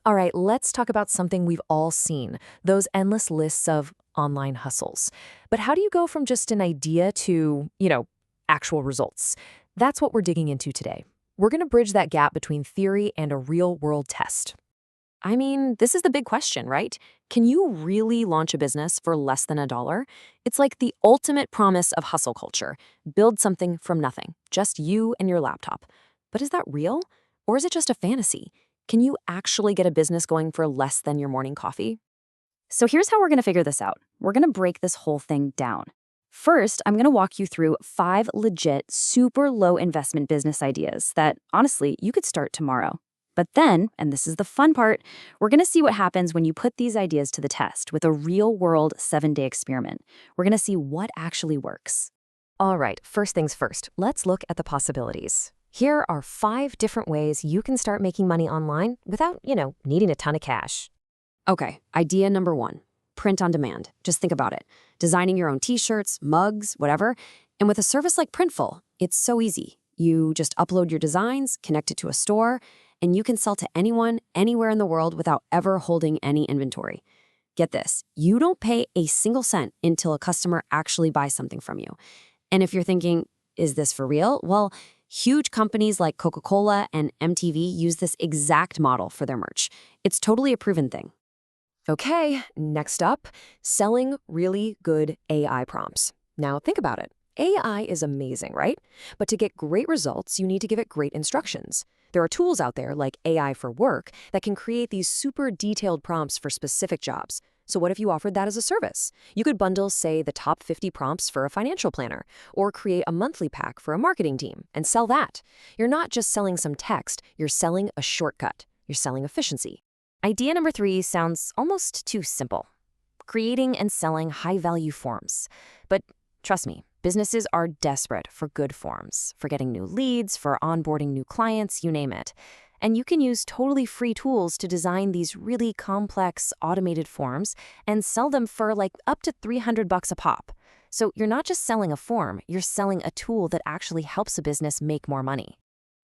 All right, let's talk about something we've all seen, those endless lists of online hustles. But how do you go from just an idea to, actual results? That's what we're digging into today. We're going to bridge that gap between theory and a real-world test. I mean, this is the big question, right? Can you really launch a business for less than $1? It's like the ultimate promise of hustle culture. Build something from nothing, just you and your laptop. But is that real? Or is it just a fantasy? Can you actually get a business going for less than your morning coffee? So here's how we're going to figure this out. We're going to break this whole thing down. First, I'm going to walk you through 5 legit, super low investment business ideas that, honestly, you could start tomorrow. But then, and this is the fun part, we're going to see what happens when you put these ideas to the test with a real-world 7-day experiment. We're going to see what actually works. All right, first things first, let's look at the possibilities. Here are 5 different ways you can start making money online without, needing a ton of cash. Okay, idea number 1. Print on demand. Just think about it. Designing your own t-shirts, mugs, whatever. And with a service like Printful, it's so easy. You just upload your designs, connect it to a store, and you can sell to anyone, anywhere in the world without ever holding any inventory. Get this, you don't pay a single cent until a customer actually buys something from you. And if you're thinking, is this for real? Well, huge companies like Coca-Cola and MTV use this exact model for their merch. It's totally a proven thing. Okay, next up, selling really good AI prompts. Now think about it. AI is amazing, right? But to get great results, you need to give it great instructions. There are tools out there like AI for Work that can create these super detailed prompts for specific jobs. So what if you offered that as a service? You could bundle, say, the top 50 prompts for a financial planner, or create a monthly pack for a marketing team and sell that. You're not just selling some text, you're selling a shortcut. You're selling efficiency. Idea number 3 sounds almost too simple. Creating and selling high-value forms. But trust me, businesses are desperate for good forms, for getting new leads, for onboarding new clients, you name it. And you can use totally free tools to design these really complex automated forms and sell them for up to $300 a pop. So you're not just selling a form, you're selling a tool that actually helps a business make more money.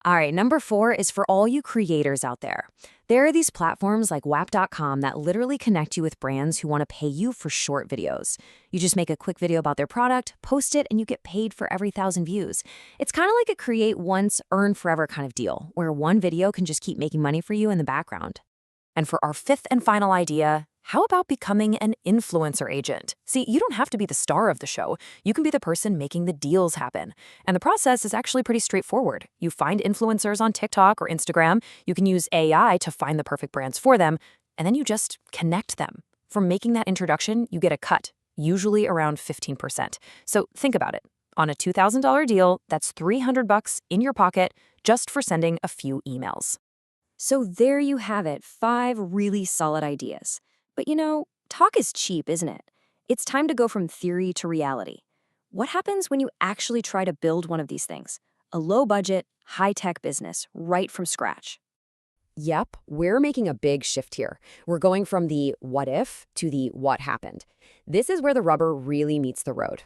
All right, number 4 is for all you creators out there. There are these platforms like wap.com that literally connect you with brands who want to pay you for short videos. You just make a quick video about their product, post it, and you get paid for every 1,000 views. It's kind of like a create once, earn forever kind of deal, where one video can just keep making money for you in the background. And for our 5th and final idea, how about becoming an influencer agent? See, you don't have to be the star of the show. You can be the person making the deals happen. And the process is actually pretty straightforward. You find influencers on TikTok or Instagram. You can use AI to find the perfect brands for them. And then you just connect them. From making that introduction, you get a cut, usually around 15%. So think about it. On a $2,000 deal, that's $300 in your pocket just for sending a few emails. So there you have it, 5 really solid ideas. But talk is cheap, isn't it? It's time to go from theory to reality. What happens when you actually try to build one of these things? A low-budget, high-tech business right from scratch. Yep, we're making a big shift here. We're going from the what if to the what happened. This is where the rubber really meets the road.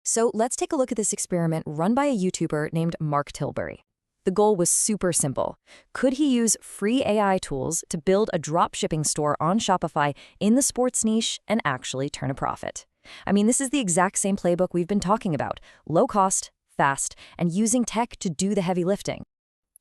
So let's take a look at this experiment run by a YouTuber named Mark Tilbury. The goal was super simple. Could he use free AI tools to build a drop-shipping store on Shopify in the sports niche and actually turn a profit? I mean, this is the exact same playbook we've been talking about. Low cost, fast, and using tech to do the heavy lifting.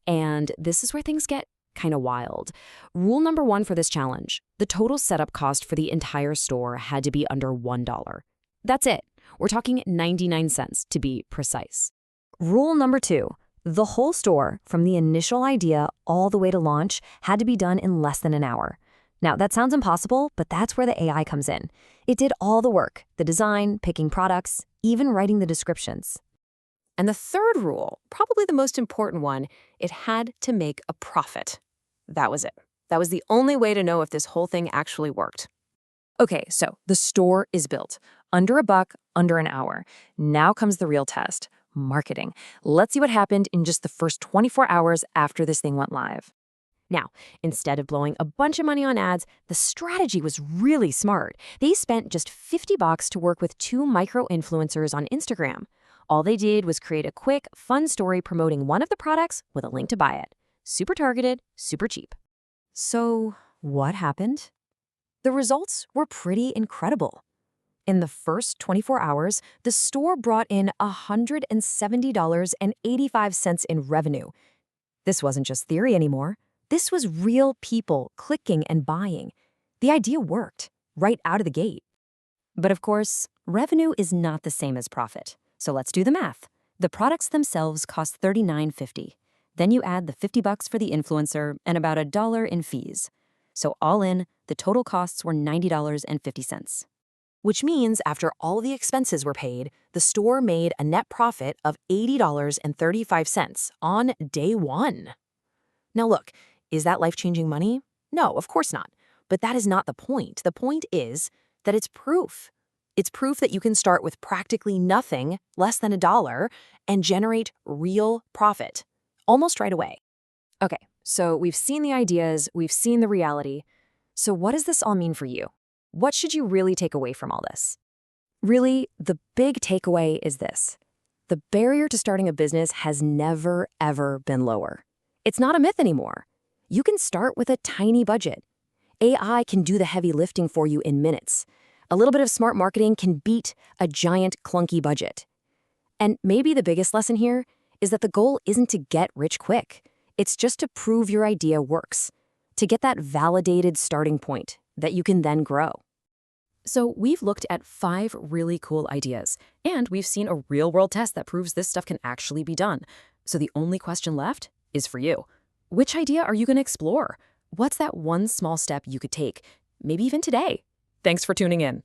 And this is where things get kind of wild. Rule number 1 for this challenge: the total setup cost for the entire store had to be under $1. That's it. We're talking 99 cents to be precise. Rule number 2. The whole store, from the initial idea all the way to launch, had to be done in less than an hour. Now, that sounds impossible, but that's where the AI comes in. It did all the work: the design, picking products, even writing the descriptions. And the third rule, probably the most important one, it had to make a profit. That was it. That was the only way to know if this whole thing actually worked. Okay, so the store is built. Under $1, under an hour. Now comes the real test. Marketing. Let's see what happened in just the first 24 hours after this thing went live. Now, instead of blowing a bunch of money on ads, the strategy was really smart. They spent just $50 to work with 2 micro-influencers on Instagram. All they did was create a quick, fun story promoting one of the products with a link to buy it. Super targeted, super cheap. So What happened? The results were pretty incredible. In the first 24 hours, the store brought in $170.85 in revenue. This wasn't just theory anymore. This was real people clicking and buying. The idea worked, right out of the gate. But of course, revenue is not the same as profit. So let's do the math. The products themselves cost $39.50. Then you add the $50 for the influencer and about $1 in fees. So all in, the total costs were $90.50. Which means after all the expenses were paid, the store made a net profit of $80.35 on day one. Now look, is that life-changing money? No, of course not. But that is not the point. The point is that it's proof. It's proof that you can start with practically nothing, less than $1, and generate real profit, almost right away. Okay, so we've seen the ideas, we've seen the reality. So what does this all mean for you? What should you really take away from all this? Really, the big takeaway is this. The barrier to starting a business has never, ever been lower. It's not a myth anymore. You can start with a tiny budget. AI can do the heavy lifting for you in minutes. A little bit of smart marketing can beat a giant, clunky budget. And maybe the biggest lesson here is that the goal isn't to get rich quick. It's just to prove your idea works, to get that validated starting point that you can then grow. So we've looked at 5 really cool ideas, and we've seen a real-world test that proves this stuff can actually be done. So the only question left is for you. Which idea are you going to explore? What's that one small step you could take, maybe even today? Thanks for tuning in.